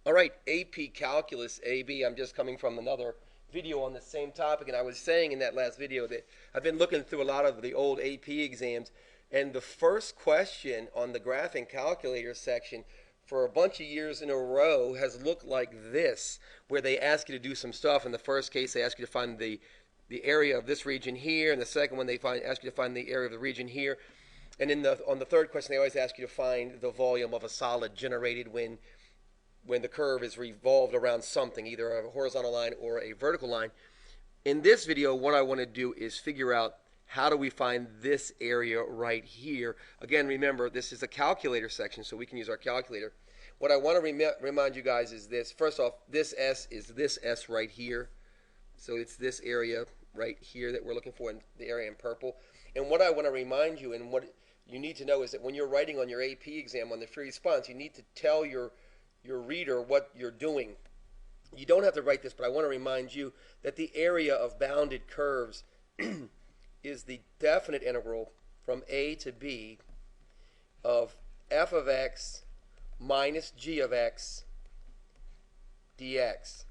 All right, AP Calculus AB. I'm just coming from another video on the same topic, and I was saying in that last video that I've been looking through a lot of the old AP exams, and the first question on the graphing calculator section for a bunch of years in a row has looked like this, where they ask you to do some stuff. In the first case, they ask you to find the area of this region here, and the second one they ask you to find the area of the region here. And on the third question, they always ask you to find the volume of a solid generated when the curve is revolved around something, either a horizontal line or a vertical line. In this video, what I want to do is figure out how do we find this area right here. Again, remember, this is a calculator section, so we can use our calculator. What I want to remind you guys is this. First off, this S is this S right here. So it's this area right here that we're looking for, in the area in purple. And what I want to remind you, and what you need to know, is that when you're writing on your AP exam on the free response, you need to tell your reader what you're doing. You don't have to write this, but I want to remind you that the area of bounded curves is the definite integral from a to b of f of x minus g of x dx.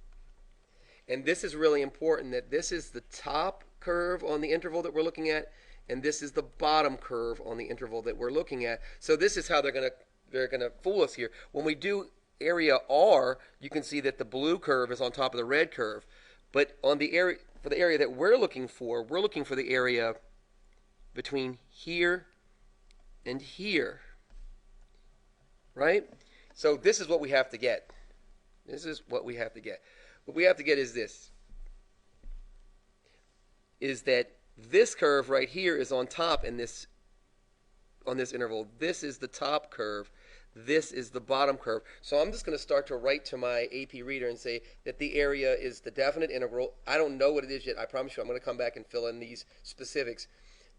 And this is really important, that this is the top curve on the interval that we're looking at, and this is the bottom curve on the interval that we're looking at. So this is how they're gonna fool us here. When we do area R, you can see that the blue curve is on top of the red curve. But on the area, for the area that we're looking for the area between here and here, right? So this is what we have to get. This is what we have to get. What we have to get is this, is that this curve right here is on top on this interval. This is the top curve. This is the bottom curve. So I'm just going to start to write to my AP reader and say that the area is the definite integral. I don't know what it is yet. I promise you I'm going to come back and fill in these specifics.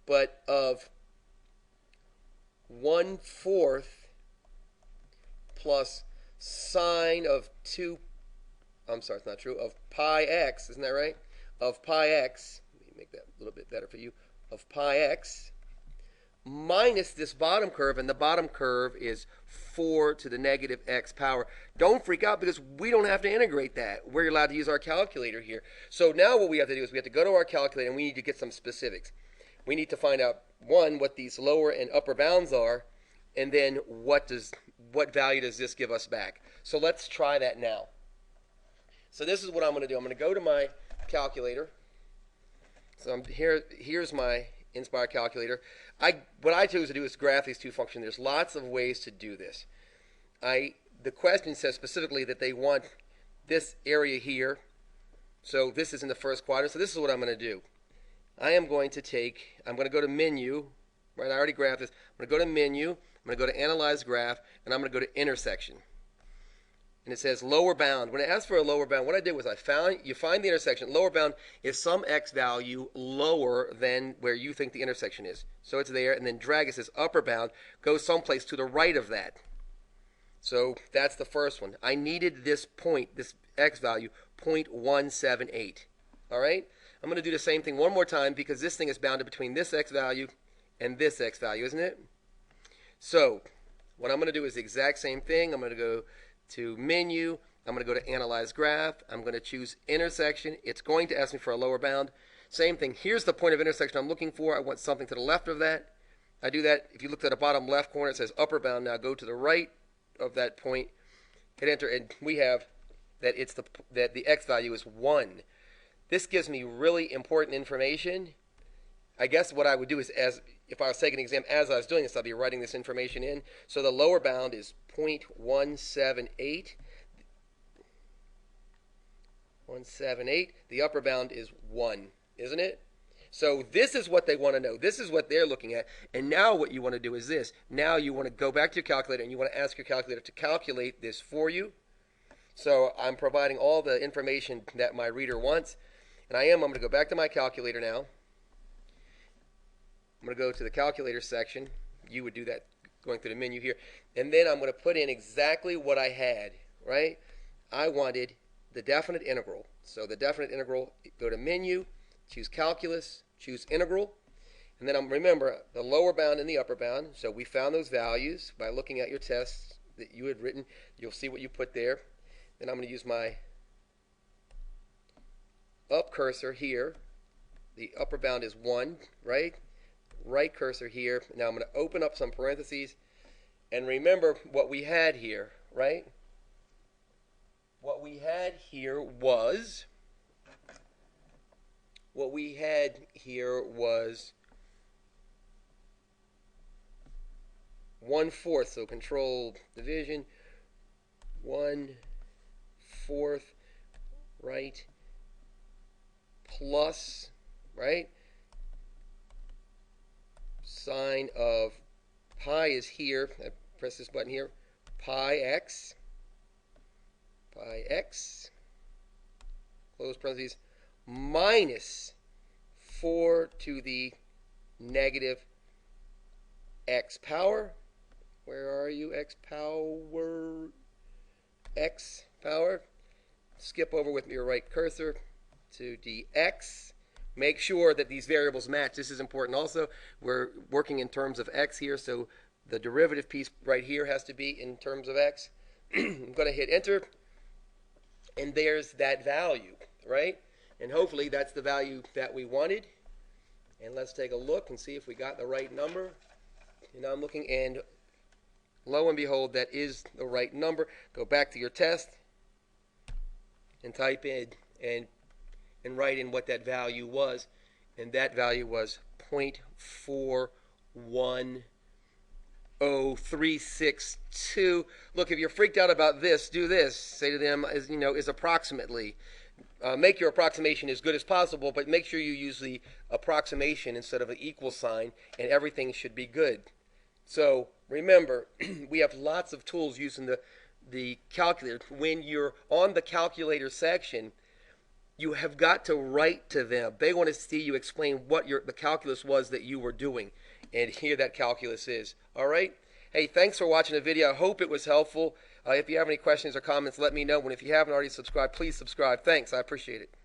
But of 1/4 plus sine of it's not true, of pi x, isn't that right? Of pi x, let me make that a little bit better for you, of pi x minus this bottom curve, and the bottom curve is 4 to the negative x power. Don't freak out, because we don't have to integrate that. We're allowed to use our calculator here. So now what we have to do is we have to go to our calculator, and we need to get some specifics. We need to find out, one, what these lower and upper bounds are, and then what value does this give us back. So let's try that now. So this is what I'm going to do. I'm going to go to my calculator. So here's my Inspire calculator. What I chose to do is graph these two functions. There's lots of ways to do this. The question says specifically that they want this area here. So this is in the first quadrant. So this is what I'm going to do. I'm going to go to menu. Right, I already graphed this. I'm going to go to menu. I'm going to go to analyze graph, and I'm going to go to intersection. And it says lower bound. When it asks for a lower bound, what I did was you find the intersection. Lower bound is some x value lower than where you think the intersection is. So it's there, and then drag it says upper bound, goes someplace to the right of that. So that's the first one. I needed this point, this x value, 0.178. All right? I'm going to do the same thing one more time, because this thing is bounded between this x value and this x value, isn't it? So what I'm going to do is the exact same thing. I'm going to go to menu. I'm going to go to analyze graph. I'm going to choose intersection. It's going to ask me for a lower bound. Same thing. Here's the point of intersection I'm looking for. I want something to the left of that. I do that. If you look at the bottom left corner, it says upper bound. Now go to the right of that point, hit enter, and we have that that the x value is 1. This gives me really important information. I guess what I would do is, if I was taking an exam as I was doing this, I'd be writing this information in. So the lower bound is 0.178. The upper bound is 1, isn't it? So this is what they want to know. This is what they're looking at. And now what you want to do is this. Now you want to go back to your calculator, and you want to ask your calculator to calculate this for you. So I'm providing all the information that my reader wants. And I'm going to go back to my calculator now. I'm going to go to the calculator section. You would do that going through the menu here. And then I'm going to put in exactly what I had, right? I wanted the definite integral. So the definite integral, go to menu, choose calculus, choose integral. And then remember the lower bound and the upper bound. So we found those values by looking at your tests that you had written. You'll see what you put there. Then I'm going to use my up cursor here. The upper bound is 1, right? Right cursor here. Now I'm going to open up some parentheses. And remember what we had here, right? What we had here was 1/4. So control division. 1/4, right? Plus, right? Sine of pi is here. I press this button here. Pi x, close parentheses, minus 4 to the negative x power. Where are you? X power. Skip over with your right cursor to dx. Make sure that these variables match. This is important also. We're working in terms of x here, so the derivative piece right here has to be in terms of x. I'm going to hit enter, and there's that value, right? And hopefully that's the value that we wanted. And let's take a look and see if we got the right number. And I'm looking, and lo and behold, that is the right number. Go back to your test and type in and write in what that value was. And that value was 0.410362. Look, if you're freaked out about this, do this. Say to them, is approximately. Make your approximation as good as possible, but make sure you use the approximation instead of an equal sign, and everything should be good. So remember, we have lots of tools using the calculator. When you're on the calculator section, you have got to write to them. They want to see you explain what the calculus was that you were doing. And here that calculus is. All right? Hey, thanks for watching the video. I hope it was helpful. If you have any questions or comments, let me know. And if you haven't already subscribed, please subscribe. Thanks. I appreciate it.